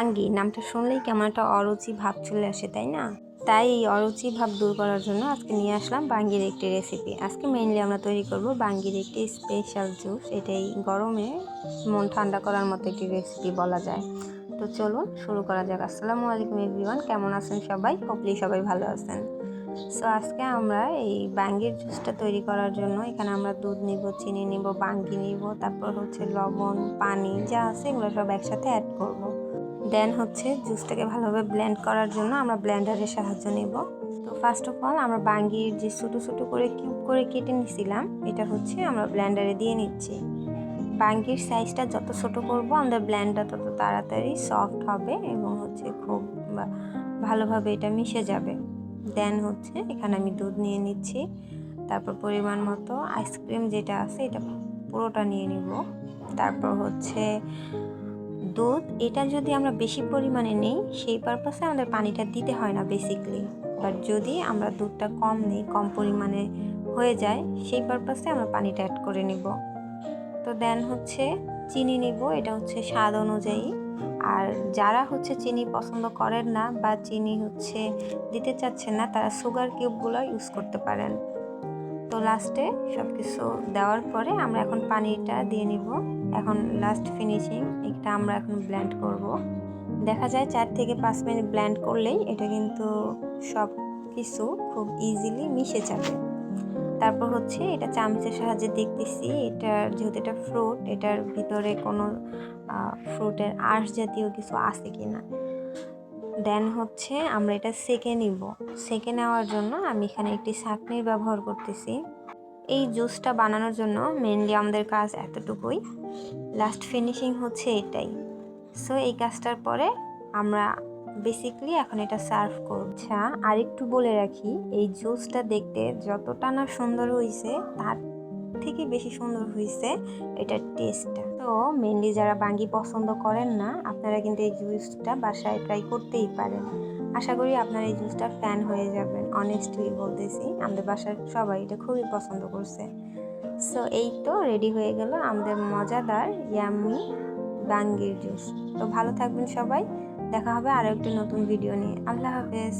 বাঙ্গি নামটা শুনলেই কেমন একটা অরুচি ভাব চলে আসে, তাই না? তাই এই অরুচি ভাব দূর করার জন্য আজকে নিয়ে আসলাম বাঙ্গির একটি রেসিপি। আজকে মেইনলি আমরা তৈরি করব বাঙ্গির একটি স্পেশাল জুস। এটাই গরমে মন ঠান্ডা করার মতো একটি রেসিপি বলা যায়। তো চলুন শুরু করা যাক। আসসালামু আলাইকুম এভরিওয়ান, কেমন আছেন সবাই? হোপলি সবাই ভালো আছেন। সো আজকে আমরা এই বাঙ্গির জুসটা তৈরি করার জন্য এখানে আমরা দুধ নিব, চিনি নিব, বাঙ্গি নিব, তারপর হচ্ছে লবণ, পানি যা আছে এগুলো সব একসাথে অ্যাড করব। দেন হচ্ছে জুসটাকে ভালোভাবে ব্লেন্ড করার জন্য আমরা ব্লেন্ডারের সাহায্য নেব। তো ফার্স্ট অফ অল আমরা বাঙ্গির যে ছোটো ছোটো করে কিউব করে কেটে নিছিলাম এটা হচ্ছে আমরা ব্লেন্ডারে দিয়ে নিচ্ছি। বাঙ্গির সাইজটা যত ছোট করব আমাদের ব্লেন্ডটা তত তাড়াতাড়ি সফট হবে এবং হচ্ছে খুব ভালোভাবে এটা মিশে যাবে। দেন হচ্ছে এখানে আমি দুধ নিয়ে নিচ্ছি, তারপর পরিমাণ মতো আইসক্রিম যেটা আছে এটা পুরোটা নিয়ে নিব। তারপর হচ্ছে দুধ, এটা যদি আমরা বেশি পরিমাণে নিই সেই পারপাসে আমাদের পানিটা দিতে হয় না বেসিকলি, বাট যদি আমরা দুধটা কম নিই, কম পরিমাণে হয়ে যায়, সেই পারপাসে আমরা পানিটা অ্যাড করে নিব। তো দেন হচ্ছে চিনি নিব, এটা হচ্ছে স্বাদ অনুযায়ী। আর যারা হচ্ছে চিনি পছন্দ করেন না বা চিনি হচ্ছে দিতে চাচ্ছেন না তারা সুগার কিউবগুলো ইউজ করতে পারেন। তো লাস্টে সব কিছু দেওয়ার পরে আমরা এখন পানিটা দিয়ে নিব। এখন লাস্ট ফিনিশিং এটা আমরা এখন ব্লেন্ড করব। দেখা যায় 4 থেকে 5 মিনিট ব্লেন্ড করলেই এটা কিন্তু সব কিছু খুব ইজিলি মিশে যাবে। তারপর হচ্ছে এটা চামচের সাহায্যে দেখতেছি এটার যেহেতু এটা ফ্রুট, এটার ভিতরে কোনো ফ্রুটের আঁশ জাতীয় কিছু আছে কিনা। দেন হচ্ছে আমরা এটা সেকে নিব। সেকে নেওয়ার জন্য আমি এখানে একটি ছাঁকনির ব্যবহার করতেছি। এই জুসটা বানানোর জন্য মেনলি আমাদের কাজ এতটুকুই, লাস্ট ফিনিশিং হচ্ছে এটাই। সো এই কাজটার পরে আমরা বেসিকলি এখন এটা সার্ভ করব। আচ্ছা, আরেকটু বলে রাখি, এই জুসটা দেখতে যতটা না সুন্দর হয়েছে তার থেকে বেশি সুন্দর হয়েছে এটার টেস্টটা। তো মেনলি যারা বাঙ্গি পছন্দ করেন না আপনারা কিন্তু এই জুসটা বাসায় ট্রাই করতেই পারেন। আশা করি আপনারা এই জুসটার ফ্যান হয়ে যাবেন। অনেস্টলি বলতেছি, আমাদের বাসার সবাই এটা খুবই পছন্দ করছে। সো এই তো রেডি হয়ে গেল আমাদের মজাদার ইয়াম্মি বাঙ্গির জুস। তো ভালো থাকবেন সবাই, দেখা হবে আরও একটি নতুন ভিডিও নিয়ে। আল্লাহ হাফেজ।